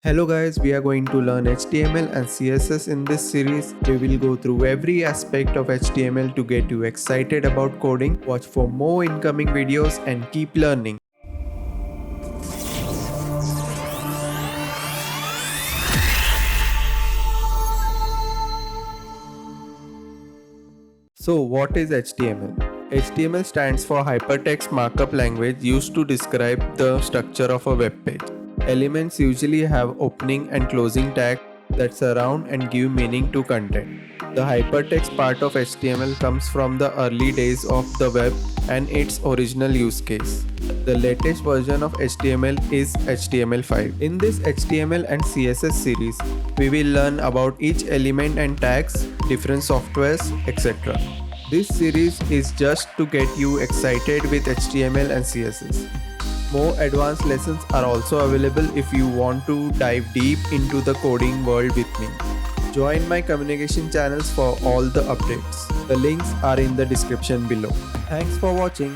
Hello guys, we are going to learn HTML and CSS in this series. We will go through every aspect of HTML to get you excited about coding. Watch for more incoming videos and keep learning. So what is HTML? HTML stands for Hypertext Markup Language, used to describe the structure of a web page. Elements usually have opening and closing tags that surround and give meaning to content. The hypertext part of HTML comes from the early days of the web and its original use case. The latest version of HTML is HTML5. In this HTML and CSS series, we will learn about each element and tags, different softwares, etc. This series is just to get you excited with HTML and CSS. More advanced lessons are also available if you want to dive deep into the coding world with me. Join my communication channels for all the updates. The links are in the description below. Thanks for watching.